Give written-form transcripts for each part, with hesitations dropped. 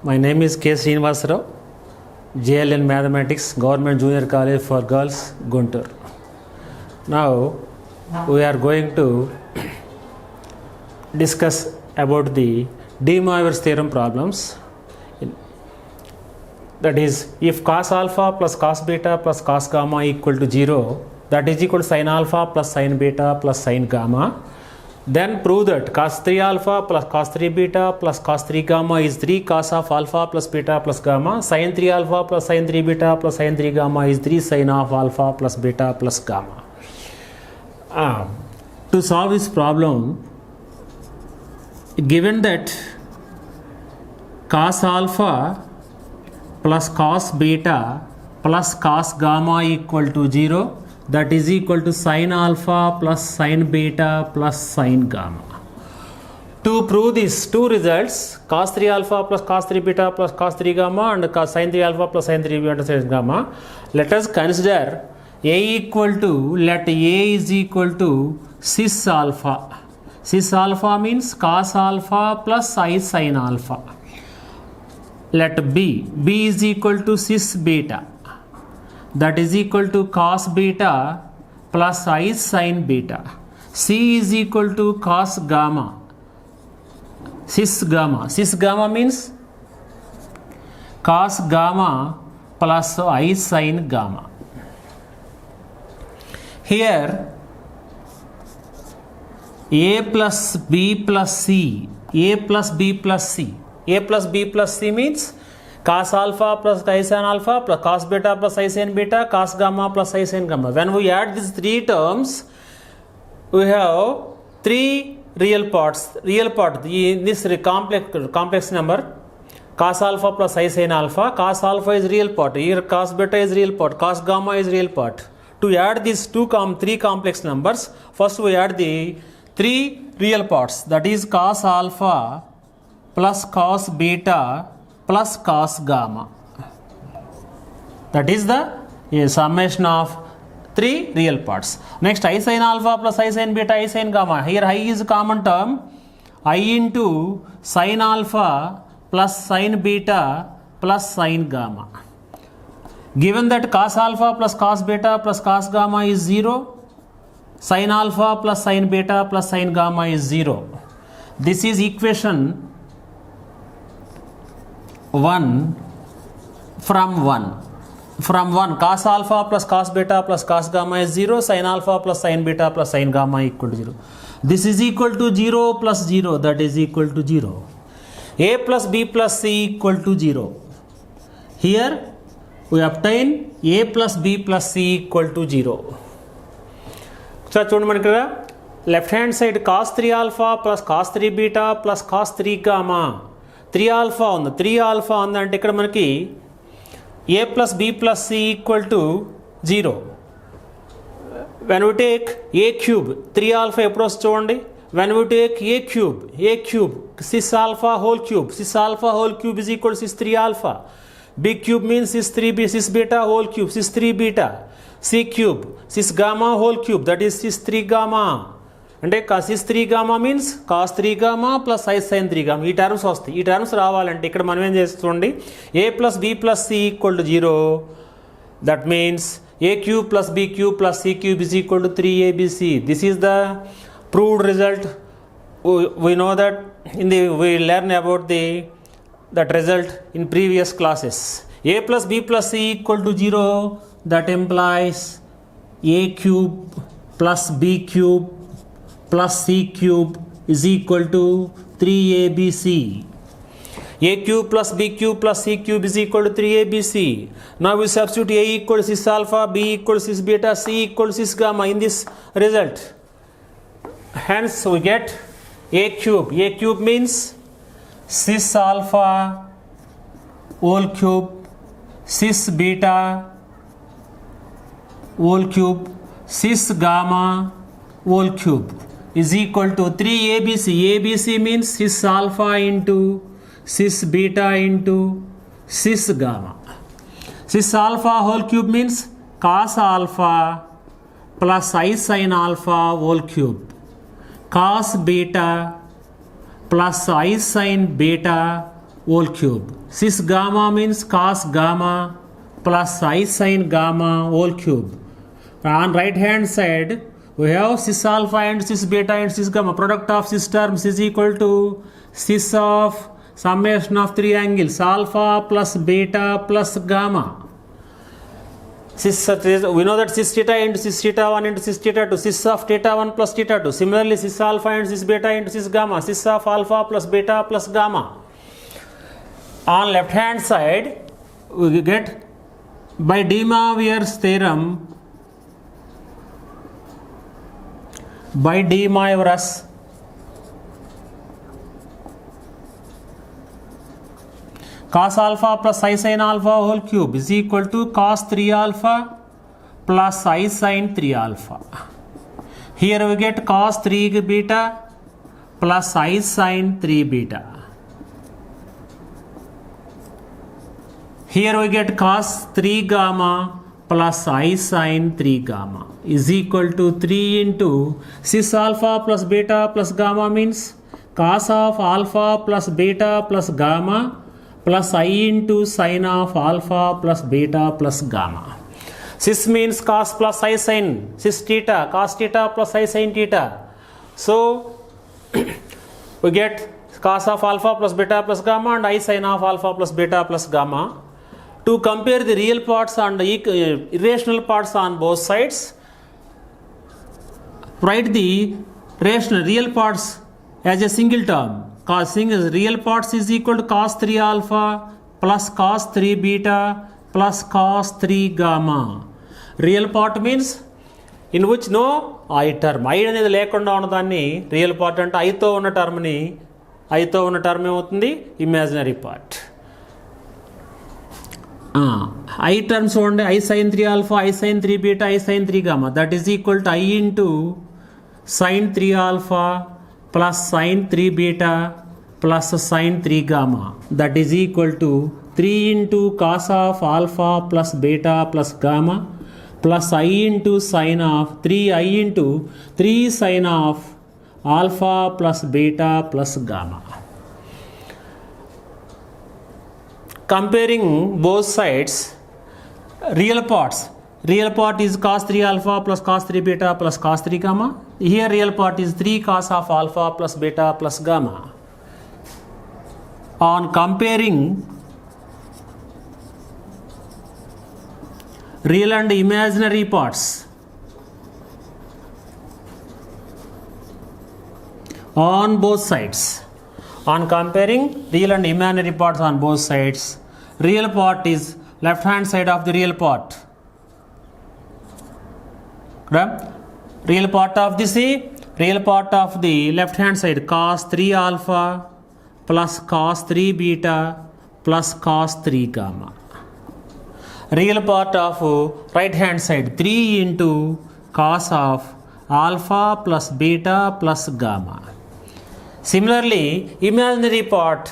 My name is K. Srinivasarao, JLN Mathematics, Government Junior College for Girls, Guntur. Now we are going to discuss about the De Moivre's theorem problems. That is, if cos alpha plus cos beta plus cos gamma equal to 0, that is equal to sin alpha plus sin beta plus sin gamma, then prove that cos 3 alpha plus cos 3 beta plus cos 3 gamma is 3 cos of alpha plus beta plus gamma. Sin 3 alpha plus sin 3 beta plus sin 3 gamma is 3 sin of alpha plus beta plus gamma. To solve this problem, given that cos alpha plus cos beta plus cos gamma equal to 0, that is equal to sin alpha plus sin beta plus sin gamma. To prove these two results, cos 3 alpha plus cos 3 beta plus cos 3 gamma and cos sin 3 alpha plus sin 3 beta sin gamma, let us consider let A is equal to cis alpha. Cis alpha means cos alpha plus I sin alpha. Let B is equal to cis beta, that is equal to cos beta plus I sin beta. C is equal to cos gamma, cis gamma. Cis gamma means cos gamma plus I sin gamma. Here A plus B plus C, A plus B plus C. A plus B plus C means cos alpha plus I sin alpha plus cos beta plus I sin beta, cos gamma plus I sin gamma. When we add these three terms, we have three real parts. Real part, this complex number, cos alpha plus I sin alpha. Cos alpha is real part. Here cos beta is real part. Cos gamma is real part. To add these three complex numbers, first we add the three real parts. That is cos alpha plus cos beta plus cos gamma. That is the summation of three real parts. Next, I sin alpha plus I sin beta, I sin gamma. Here I is a common term. I into sin alpha plus sin beta plus sin gamma. Given that cos alpha plus cos beta plus cos gamma is 0, sin alpha plus sin beta plus sin gamma is 0. This is equation 1 from 1. From 1, cos alpha plus cos beta plus cos gamma is 0, sin alpha plus sin beta plus sin gamma equal to 0. This is equal to 0 plus 0, that is equal to 0. A plus B plus C equal to 0. Here we obtain A plus B plus C equal to 0. So, left hand side cos 3 alpha plus cos 3 beta plus cos 3 gamma. 3 alpha on the 3 alpha on the ante ikkada manaki A plus B plus C equal to 0. When we take A cube, 3 alpha approach chudandi. When we take A cube, cis alpha whole cube is equal to cis 3 alpha. B cube means cis 3 cis beta whole cube, cis 3 beta. C cube, cis gamma whole cube, that is cis 3 gamma. అంటే cis 3 gamma means cos 3 gamma plus I sin 3 gamma. ఈ terms వస్తాయి. ఈ terms రావాలంటే ఇక్కడ మనం ఏం చేస్తుండి A plus B plus C equal to 0. That means A cube plus B cube plus C cube is equal to 3ABC. This is the proved result. We know that we learn about that result in previous classes. A plus B plus C equal to 0. That implies A cube plus B cube plus C cube is equal to 3ABC. A cube plus B cube plus C cube is equal to 3ABC. Now we substitute A equal to cis alpha, B equal to cis beta, C equal to cis gamma in this result. Hence we get A cube. A cube means cis alpha whole cube, cis beta whole cube, cis gamma whole cube is equal to 3ABC. ABC means cis alpha into cis beta into cis gamma. Cis alpha whole cube means cos alpha plus I sin alpha whole cube. Cos beta plus I sin beta whole cube. Cis gamma means cos gamma plus I sin gamma whole cube. On right hand side we have cis alpha and cis beta and cis gamma. Product of cis terms is equal to cis of summation of three angles alpha plus beta plus gamma. Cis, we know that cis theta into cis theta 1 into cis theta 2, cis of theta 1 plus theta 2. Similarly, cis alpha and cis beta into cis gamma, cis of alpha plus beta plus gamma. On left hand side, we get by De Moivre's theorem, by De Moivre's cos alpha plus I sin alpha whole cube is equal to cos 3 alpha plus I sin 3 alpha. Here we get cos 3 beta plus I sin 3 beta. Here we get cos 3 gamma plus I sin 3 gamma is equal to 3 into cis alpha plus beta plus gamma means cos of alpha plus beta plus gamma plus I into sin of alpha plus beta plus gamma. Cis means cos plus I sin, cis theta, cos theta plus I sin theta. So we get cos of alpha plus beta plus gamma and I sin of alpha plus beta plus gamma. To compare the real parts and the irrational parts on both sides, write the real parts as a single term. Cos real parts is equal to cos 3 alpha plus cos 3 beta plus cos 3 gamma. Real part means in which no I term. I అనేది లేకుండా ఉన్నదాన్ని real part అంటే ఐతో ఉన్న టర్మ్ని ఐతో ఉన్న term ఏమవుతుంది imaginary part. I terms చూడండి I sin 3 alpha, I sin 3 beta, I sin 3 gamma, that is equal to I into sin 3 alpha plus sin 3 beta plus sin 3 gamma, that is equal to 3 into cos of alpha plus beta plus gamma plus I into sin of 3I into 3 sin of alpha plus beta plus gamma. Comparing both sides, real parts, real part is cos 3 alpha plus cos 3 beta plus cos 3 gamma. Here real part is 3 cos of alpha plus beta plus gamma. On comparing real and imaginary parts, on both sides, on comparing real and imaginary parts on both sides, real part is left hand side of the real part. Real part of the real part of the left hand side cos 3 alpha plus cos 3 beta plus cos 3 gamma. Real part of right hand side 3 into cos of alpha plus beta plus gamma. Similarly, imaginary part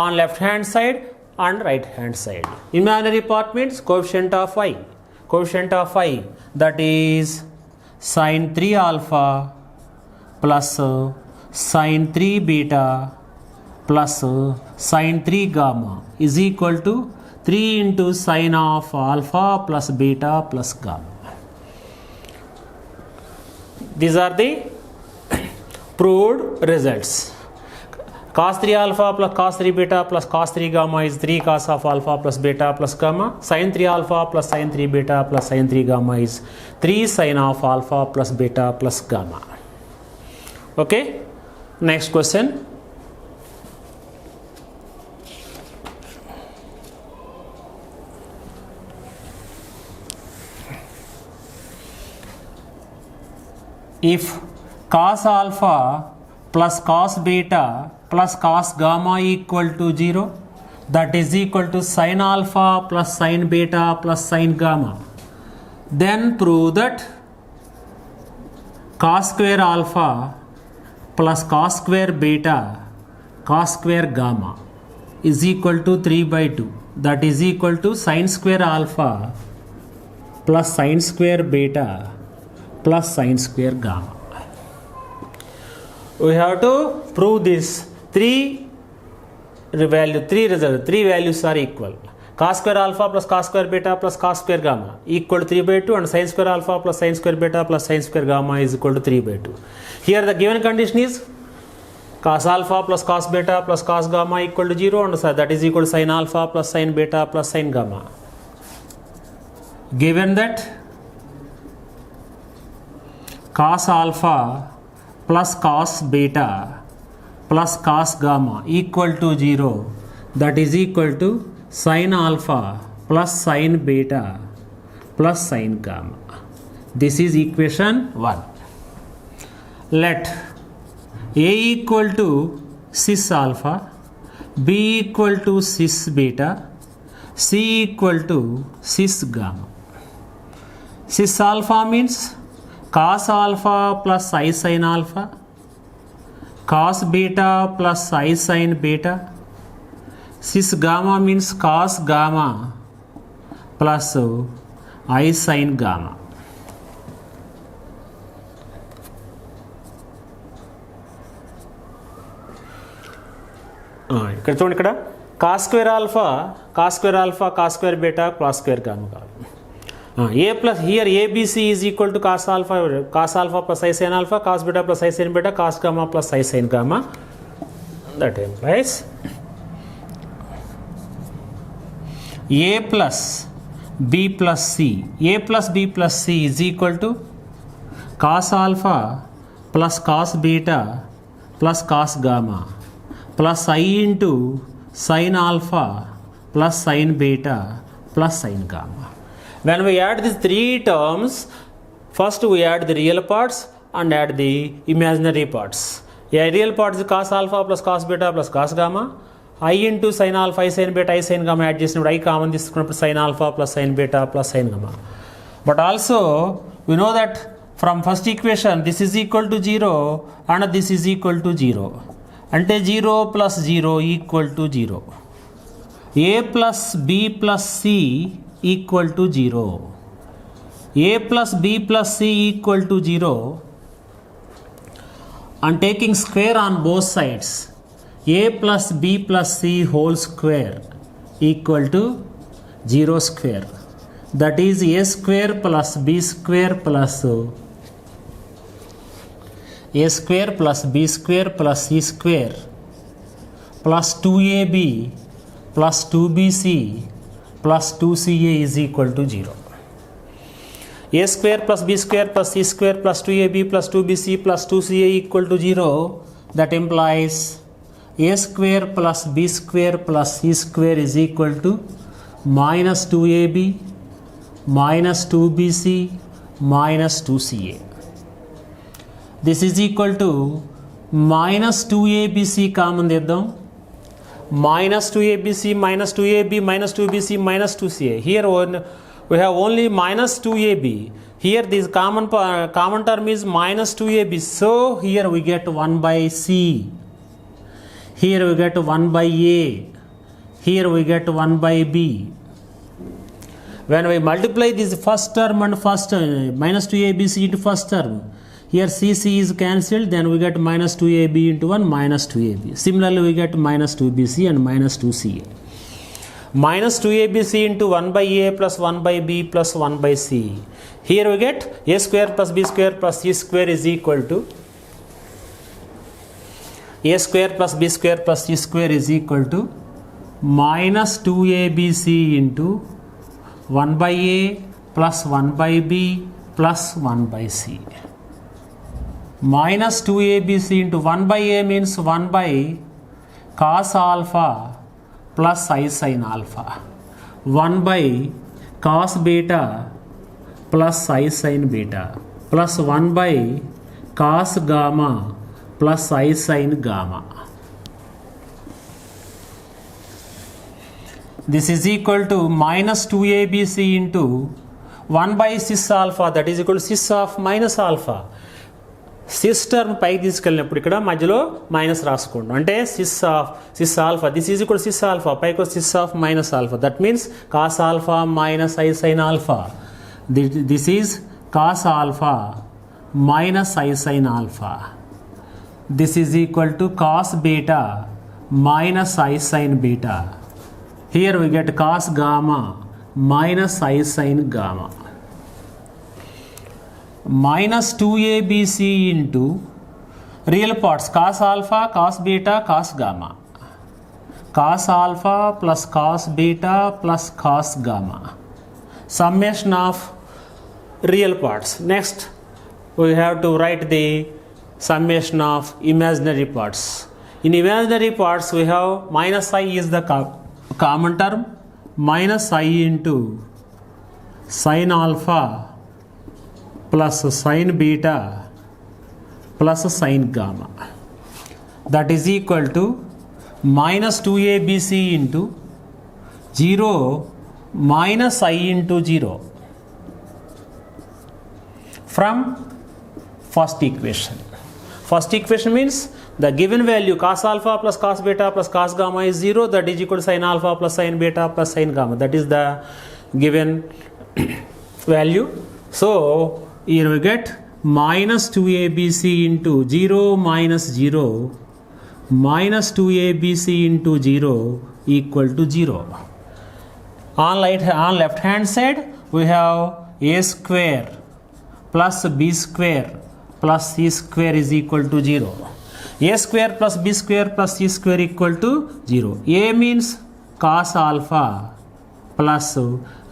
on left hand side and right hand side. Imaginary part means coefficient of I. Coefficient of I, that is sin 3 alpha plus sin 3 beta plus sin 3 gamma is equal to 3 into sin of alpha plus beta plus gamma. These are the proved results. Cos 3 alpha plus cos 3 beta plus cos 3 gamma is 3 cos of alpha plus beta plus gamma. Sin 3 alpha plus sin 3 beta plus sin 3 gamma is 3 sin of alpha plus beta plus gamma. Okay, next question. If cos alpha plus cos beta plus cos gamma equal to 0, that is equal to sin alpha plus sin beta plus sin gamma, then prove that cos square alpha plus cos square beta cos square gamma is equal to 3 by 2, that is equal to sin square alpha plus sin square beta plus sin square gamma. We have to prove this 3 value 3 result, 3 values are equal. Cos square alpha plus cos square beta plus cos square gamma equal to 3 by 2, and sin square alpha plus sin square beta plus sin square gamma is equal to 3 by 2. Here the given condition is cos alpha plus cos beta plus cos gamma equal to 0, and that is equal to sin alpha plus sin beta plus sin gamma. Given that cos alpha plus cos beta plus cos gamma equal to 0, that is equal to sin alpha plus sin beta plus sin gamma. This is equation 1. Let A equal to cis alpha, B equal to cis beta, C equal to cis gamma. Cis alpha means cos alpha plus I sin alpha, cos beta plus I sin beta. Cis gamma means cos gamma plus I sin gamma. ఇక్కడ చూడండి, ఇక్కడ cos square alpha, cos square alpha, cos square beta, cos square gamma కావాలి. A plus here ABC is equal to cos alpha plus I sin alpha, cos beta plus I sin beta, cos gamma plus I sin gamma. That implies A plus B plus C. A plus B plus C is equal to cos alpha plus cos beta plus cos gamma plus I into sin alpha plus sin beta plus sin gamma. When we add these three terms, first we add the real parts and add the imaginary parts. A real part is cos alpha plus cos beta plus cos gamma. I into sin alpha, I sin beta, I sin gamma add చేసినప్పుడు I common తీసుకున్నప్పుడు sin alpha plus sin beta plus sin gamma. But also we know that from first equation this is equal to 0 and this is equal to 0. అంటే 0 plus 0 equal to 0. A plus B plus C equal to 0. A plus B plus C equal to 0. And taking square on both sides, A plus B plus C whole square equal to 0 square. That is A square plus B square plus A square plus B square plus C square plus 2AB plus 2BC plus 2CA is equal to 0. A square plus B square plus C square plus 2AB plus 2BC plus 2CA equal to 0. That implies A square plus B square plus C square is equal to minus 2AB minus 2BC minus 2CA. This is equal to minus 2ABC common చేద్దాం. Minus 2ABC minus 2AB minus 2BC minus 2CA. Here we have only minus 2AB. Here this common term is minus 2AB. So here we get 1 by C. Here we get 1 by A. Here we get 1 by B. When we multiply this first term and first minus 2ABC into first term, here CC is cancelled, then we get minus 2AB into 1 minus 2AB. Similarly we get minus 2BC and minus 2CA. Minus 2ABC into 1 by A plus 1 by B plus 1 by C. Here we get A square plus B square plus C square is equal to A square plus B square plus C square is equal to minus 2ABC into 1 by A plus 1 by B plus 1 by C. Minus 2ABC into 1 by A means 1 by cos alpha plus I sin alpha. 1 by cos beta plus I sin beta plus 1 by cos gamma plus I sin gamma. This is equal to minus 2ABC into 1 by cis alpha, that is equal to cis of minus alpha. Cis term పైకి తీసుకెళ్ళినప్పుడు ఇక్కడ మధ్యలో minus రాసుకోండి. అంటే cis alpha this is equal cis alpha పైకి cis of minus alpha. That means cos alpha minus I sine alpha. This is cos alpha minus I sine alpha. This is equal to cos beta minus I sin beta. Here we get cos gamma minus I sin gamma. Minus 2abc into real parts cos alpha, cos beta, cos gamma. Cos alpha plus cos beta plus cos gamma. Summation of real parts. Next, we have to write the summation of imaginary parts. In imaginary parts, we have minus I is the common term, minus I into sin alpha plus sin beta plus sin gamma. That is equal to minus 2abc into 0 minus I into 0 from first equation. First equation means the given value cos alpha plus cos beta plus cos gamma is 0, that is equal to sin alpha plus sin beta plus sin gamma. That is the given value. So here we get minus 2abc into 0 minus 0 minus 2abc into 0 equal to 0. On left hand side we have a square plus b square plus c square is equal to 0. A square plus b square plus c square equal to 0. A means cos alpha plus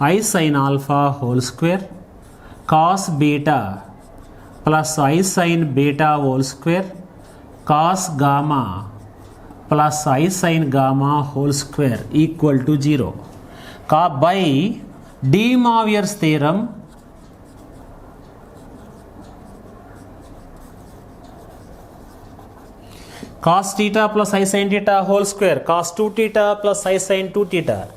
I sin alpha whole square, cos beta plus I sin beta whole square, cos gamma plus I sin gamma whole square equal to 0. By De Moivre's theorem, cos theta plus I sin theta whole square, cos 2 theta plus I sin 2 theta,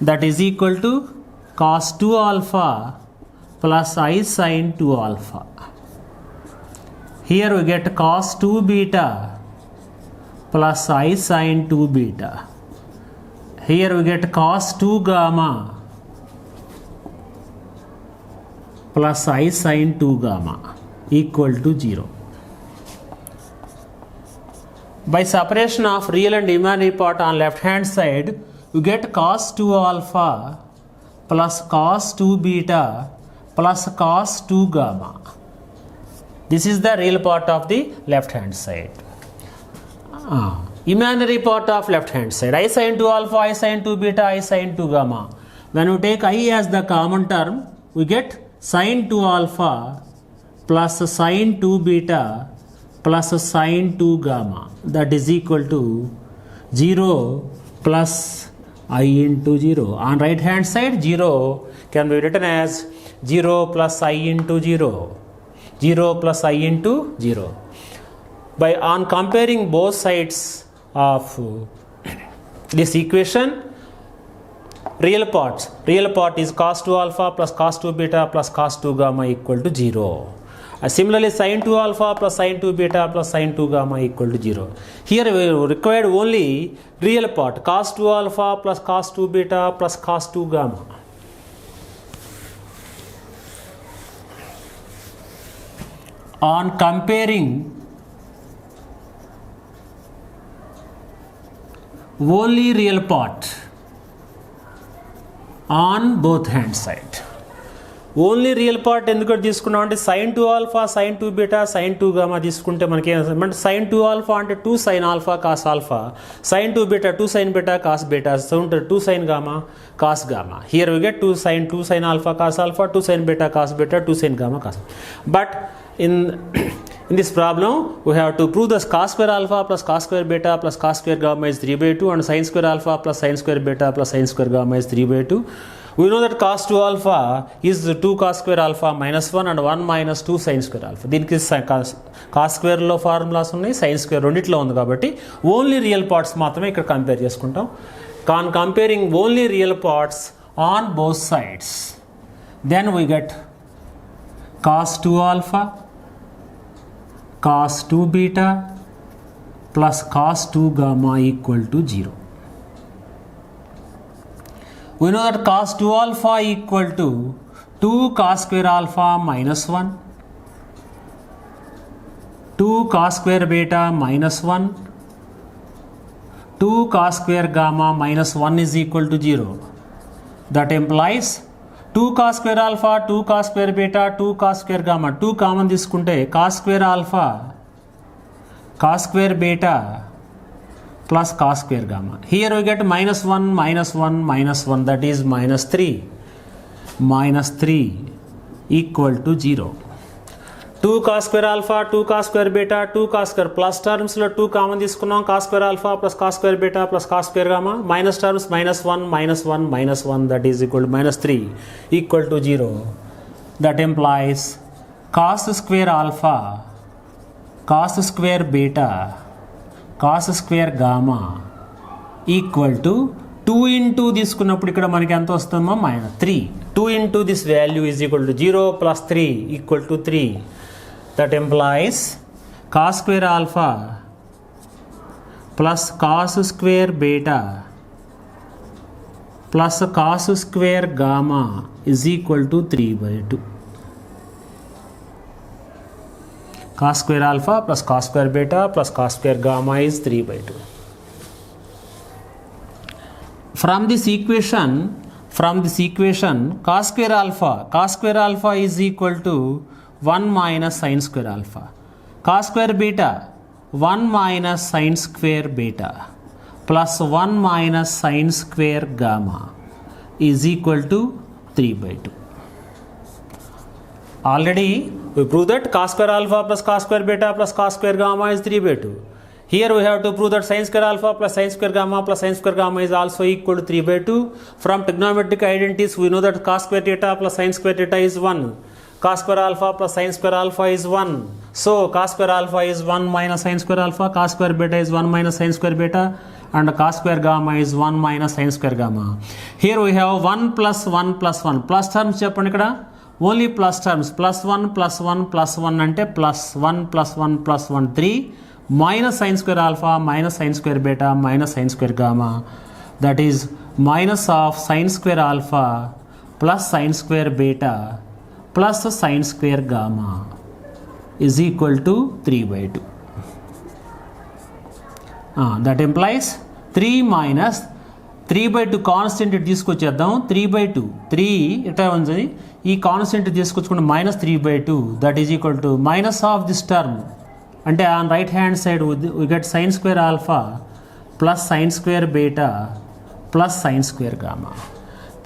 that is equal to cos 2 alpha plus I sin 2 alpha. Here we get cos 2 beta plus I sin 2 beta. Here we get cos 2 gamma plus I sin 2 gamma equal to 0. By separation of real and imaginary part on left hand side, you get cos 2 alpha plus cos 2 beta plus cos 2 gamma. This is the real part of the left hand side. Imaginary part of left hand side, I sin 2 alpha, I sin 2 beta, I sin 2 gamma. When we take I as the common term, we get sin 2 alpha plus sin 2 beta plus sin 2 gamma, that is equal to 0 plus I into 0. On right hand side, 0 can be written as 0 plus I into 0, 0 plus I into 0. By on comparing both sides of this equation, real part is cos 2 alpha plus cos 2 beta plus cos 2 gamma equal to 0. Similarly, sin 2 alpha plus sin 2 beta plus sin 2 gamma equal to 0. Here we required only real part, cos 2 alpha plus cos 2 beta plus cos 2 gamma. On comparing only real part on both hand side. Only real part ఎందుకు తీసుకున్నాం అంటే sin 2 alpha sin 2 beta sin 2 gamma తీసుకుంటే మనకి ఏమంటే sin 2 alpha అంటే 2 sin alpha cos alpha, sin 2 beta 2 sin beta cos beta, so ఉంటుంది 2 sin గామా cos గామా. Here we get 2 sin alpha cos alpha, 2 sin beta cos beta, 2 sin gamma cos. But in this problem we have to prove the cos square alpha plus cos square beta plus cos square gamma is 3/2 and sin square alpha plus sin square beta plus sin square gamma is 3/2. We know that cos 2 alpha is 2 cos square alpha minus 1 and 1 minus 2 sin square alpha. దీనికి cos square లో formulas ఉన్నాయి, sin square రెండిట్లో ఉంది కాబట్టి only real parts మాత్రమే ఇక్కడ compare చేసుకుంటాం. Comparing only real parts on both sides, then we get cos 2 alpha cos 2 beta plus cos 2 gamma equal to 0. We know that cos 2 alpha equal to 2 cos square alpha minus 1, 2 cos square beta minus 1, 2 cos square gamma minus 1 is equal to 0. That implies 2 cos square alpha, 2 cos square beta, 2 cos square gamma. 2 common తీసుకుంటే cos square alpha, cos square beta plus cos square gamma. Here we get minus 1, minus 1, minus 1, that is minus 3. Minus 3 equal to 0. 2 cos square alpha, 2 cos square beta, 2 cos square plus terms లో 2 common తీసుకున్నాం. cos square alpha plus cos square beta plus cos square gamma. Minus terms minus 1, minus 1, minus 1, that is equal to minus 3 equal to 0. That implies cos square alpha, cos square beta, cos square gamma equal to 2 into తీసుకున్నప్పుడు ఇక్కడ మనకి ఎంత వస్తుందో minus 3. 2 into this value is equal to 0 plus 3 equal to 3. That employees cos square alpha plus cos square beta plus cos square gamma is equal to 3/2. cos square alpha plus cos square beta plus cos square gamma is 3/2. From this equation cos square alpha is equal to 1 minus sin square alpha. Cos square beta 1 minus sin square beta plus 1 minus sin square gamma is equal to 3/2. Already we proved that cos square alpha plus cos square beta plus cos square gamma is 3/2. Here we have to prove that sin square alpha plus sin square gamma plus sin square gamma is also equal to 3/2. From trigonometric identities we know that cos square theta plus sin square theta is 1. Cos square alpha plus sin square alpha is 1. So cos square alpha is 1 minus sin square alpha, cos square beta is 1 minus sin square beta, and cos square gamma is 1 minus sin square gamma. Here we have 1 plus 1 plus 1. Plus terms చెప్పండి ఇక్కడ only plus terms. Plus 1 plus 1 plus 1 అంటే plus 1 plus 1 plus 1 3 minus sign square alpha minus sign square beta minus sign square gamma, that is minus of sign square alpha plus sine square beta plus sine square gamma is equal to 3/2. That employees 3 minus 3/2 constant ఇటు తీసుకొచ్చేద్దాం. 3/2 3 ఇట్లా ఉంది, ఈ constant తీసుకొచ్చుకుంటే minus 3/2 that is equal to minus of this term అంటే on right hand side we get sine square alpha plus sine square beta plus sine square gamma.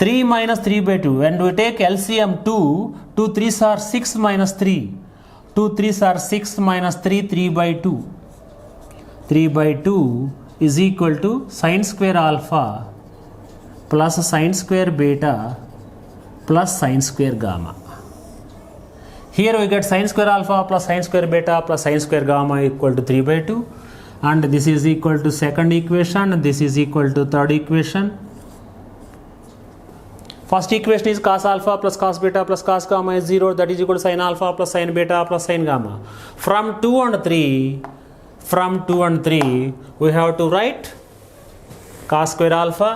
3 minus 3/2 and we take LCM 2 3s are 6 minus 3, 2 3s are 6 minus 3, 3/2. 3/2 is equal to sin square alpha plus sin square beta plus sin square gamma. Here we get sin square alpha plus sin square beta plus sin square gamma equal to 3/2, and this is equal to second equation, and this is equal to third equation. First equation is cos alpha plus cos beta plus cos gamma is 0, that is equal to sin alpha plus sin beta plus sin gamma. From 2 and 3 we have to write cos square alpha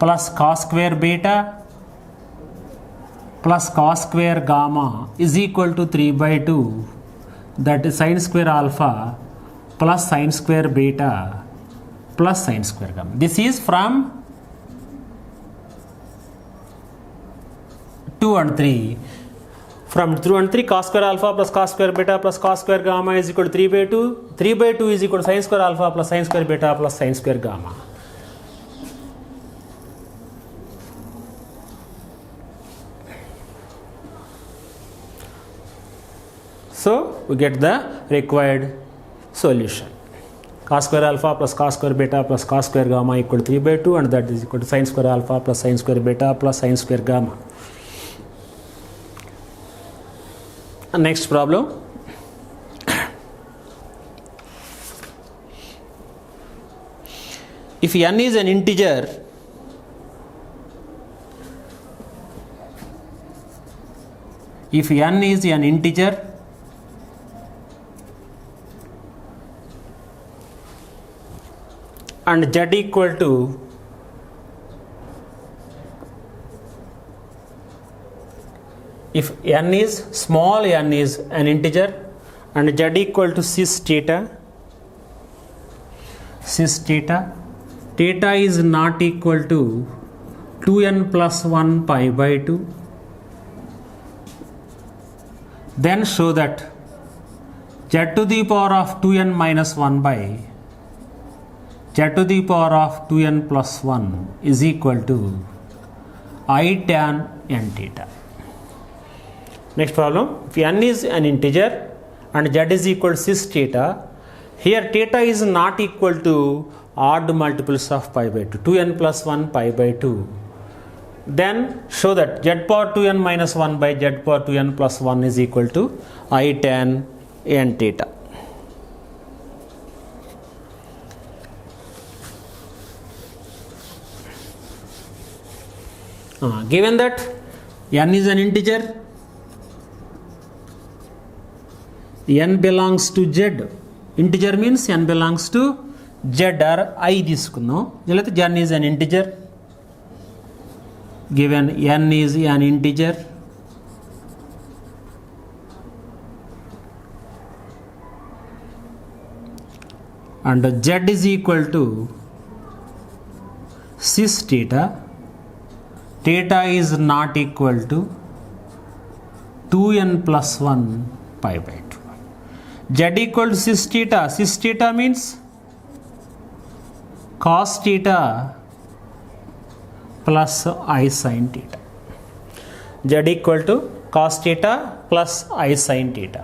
plus cos square beta plus cos square gamma is equal to 3/2, that is sin square alpha plus sin square beta plus sin square gamma. This is from 2 and 3. From 2 and 3 cos square alpha plus cos square beta plus cos square gamma is equal to 3/2. 3/2 is equal to sin square alpha plus sin square beta plus sin square gamma. So we get the required solution. Cos square alpha plus cos square beta plus cos square gamma equal to 3/2, and that is equal to sin square alpha plus sin square beta plus sin square gamma. Next problem. If n is an integer, and z equal to if n is small n is an integer and z equal to cis theta, cis theta. Theta is not equal to 2n plus 1 pi by 2. Then show that z to the power of 2n minus 1 by z to the power of 2n plus 1 is equal to I tan n theta. Next problem, if n is an integer and z is equal to cis theta, here theta is not equal to odd multiples of pi by 2, 2n plus 1 pi by 2. Then show that z power 2n minus 1 by z power 2n plus 1 is equal to I tan n theta. Given that n is an integer, n belongs to z. Integer means n belongs to z or I తీసుకుందాం. లేకపోతే n is an integer. Given n is an integer, and z is equal to cis theta, theta is not equal to 2n plus 1 pi by 2. Z equal to cis theta means cos theta plus I sin theta. Z equal to cos theta plus I sin theta.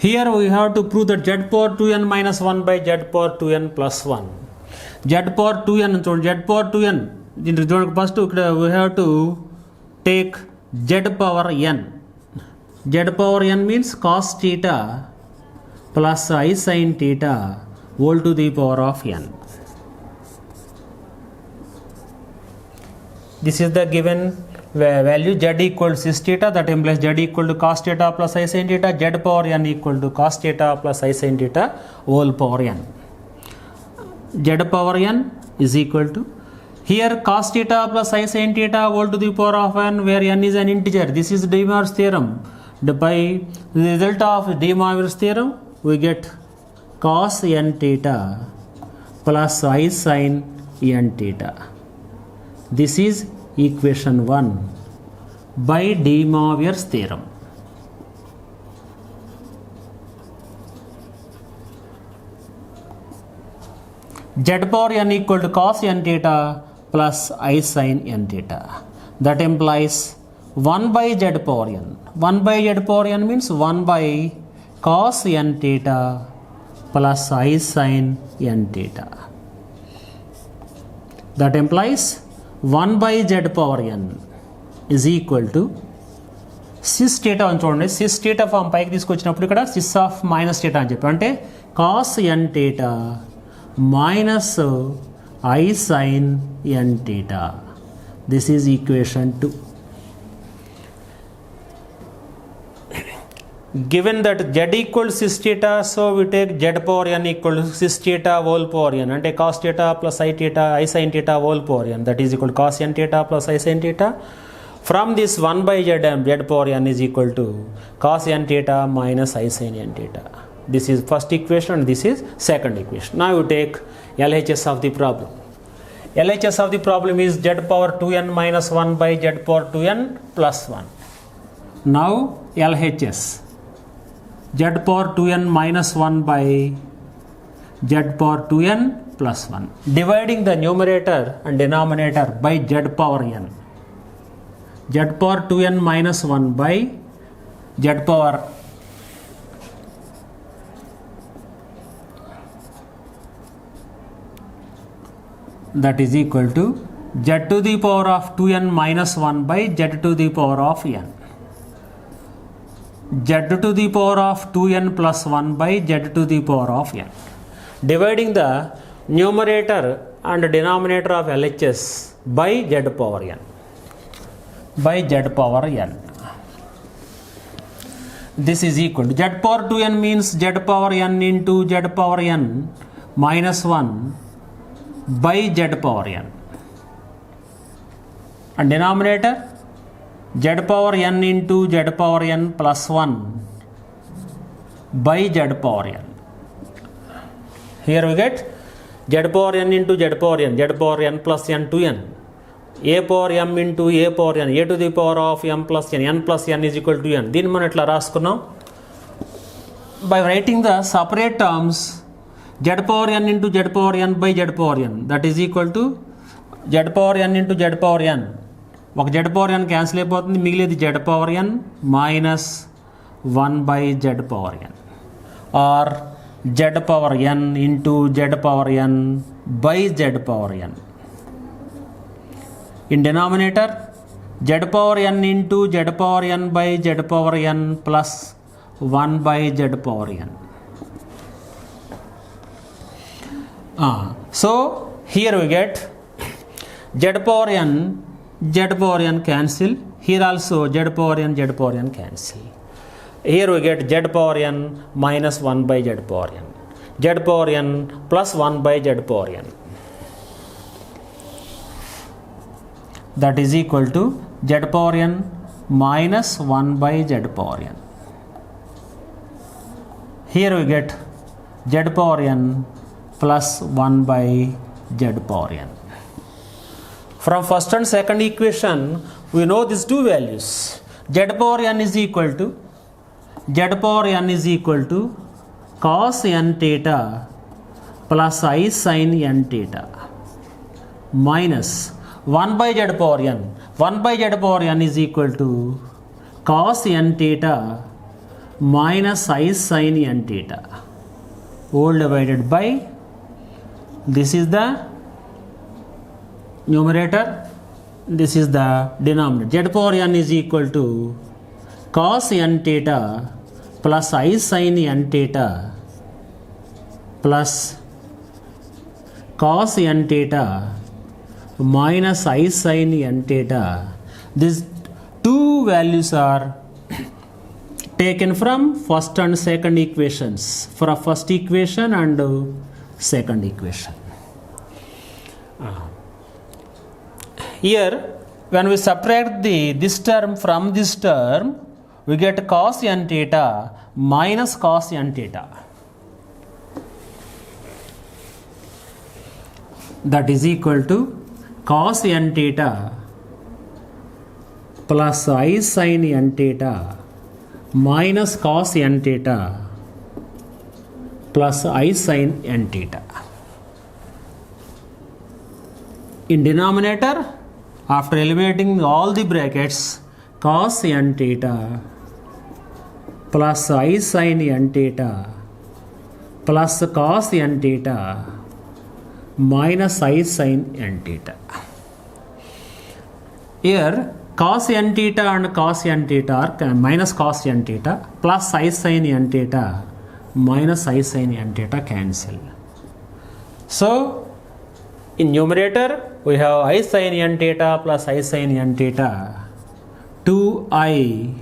Here we have to prove that z power 2n minus 1 by z power 2n plus 1. Z power 2n, z power 2n, first we have to take z power n. Z power n means cos theta plus I sin theta whole to the power of n. This is the given value, z equal to cis theta, that implies z equal to cos theta plus I sin theta, z power n equal to cos theta plus I sin theta whole power n. Z power n is equal to, here cos theta plus I sin theta whole to the power of n, where n is an integer. This is De Moivre's theorem. By the result of De Moivre's theorem, we get cos n theta plus I sin n theta. This is equation 1 by De Moivre's theorem. Z power n equal to cos n theta plus I sin n theta. That implies 1 by z power n. 1 by z power n means 1 by cos n theta plus I sin n theta. That implies 1 by z power n is equal to cis theta అని చూడండి. cis theta form పైకి తీసుకొచ్చినప్పుడు ఇక్కడ cis of minus theta అని చెప్పి, అంటే cos n theta minus I sin n theta. This is equation 2. Given that z equal to cis theta, so we take z power n equal to cis theta whole power n, అంటే cos theta plus I sin theta whole power n, that is equal to cos n theta plus I sin theta. From this 1 by z power n is equal to cos n theta minus I sin n theta. This is first equation and this is second equation. Now you take LHS of the problem. LHS of the problem is z power 2n minus 1 by z power 2n plus 1. Now LHS, z power 2n minus 1 by z power 2n plus 1. Dividing the numerator and denominator by z power n. Z power 2n minus 1 by z power that is equal to z to the power of 2n minus 1 by z to the power of n. Z to the power of 2n plus 1 by z to the power of n. Dividing the numerator and denominator of LHS by z power n. By z power n. This is equal to z power 2n means z power n into z power n minus 1 by z power n. And denominator z power n into z power n plus 1 by z power n. Here we get z power n into z power n plus n to n, a power m into a power n, a to the power of m plus n is equal to n. దీన్ని మనం ఎట్లా రాసుకున్నాం? By writing the separate terms z power n into z power n by z power n, that is equal to z power n into z power n. ఒక z power n cancel అయిపోతుంది, మిగిలేది z power n minus 1 by z power n, or z power n into z power n by z power n. In denominator, z power n into z power n by z power n plus 1 by z power n. So here we get z power n cancel. Here also z power n cancel. Here we get z power n minus 1 by z power n, z power n plus 1 by z power n. That is equal to z power n minus 1 by z power n. Here we get z power n plus 1 by z power n. From first and second equation, we know these two values. Z power n is equal to cos n theta plus I sin n theta minus 1 by z power n. 1 by z power n is equal to cos n theta minus I sin n theta, all divided by, this is the numerator, this is the denominator. Z power n is equal to cos n theta plus I sin n theta plus cos n theta minus I sin n theta. These two values are taken from first and second equations, from first equation and second equation. Here when we subtract this term from this term, we get cos n theta minus cos n theta. That is equal to cos n theta plus I sin n theta minus cos n theta plus I sin n theta. In denominator, after eliminating all the brackets, cos n theta plus I sin n theta plus cos n theta minus I sin n theta. Here cos n theta and cos n theta are minus cos n theta plus I sin n theta minus I sin n theta cancel. So in numerator we have I sin n theta plus I sin n theta, 2I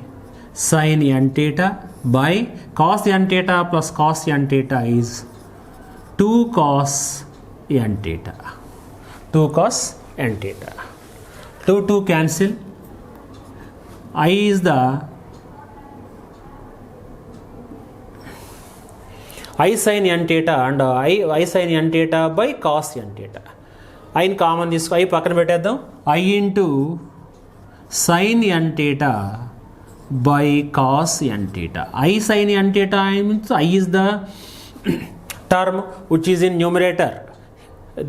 sin n theta by cos n theta plus cos n theta is 2 cos n theta. 2 cos n theta. 2 cancel. I is the I sin n theta and I sin n theta by cos n theta. I in common this I పక్కన పెట్టేద్దాం. I into sin n theta by cos n theta. I sin n theta means I is the term which is in numerator.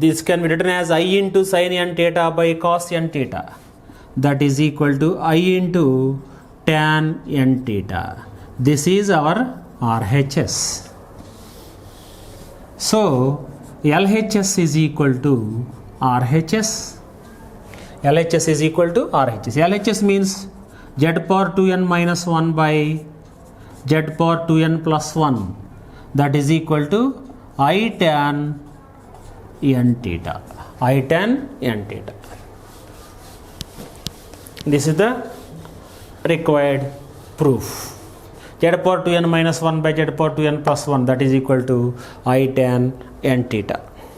This can be written as I into sin n theta by cos n theta. That is equal to I into tan n theta. This is our RHS. So LHS is equal to RHS. LHS is equal to RHS. LHS means z power 2n minus 1 by z power 2n plus 1. That is equal to I tan n theta. I tan n theta. This is the required proof. Z power 2n minus 1 by z power 2n plus 1, that is equal to I tan n theta.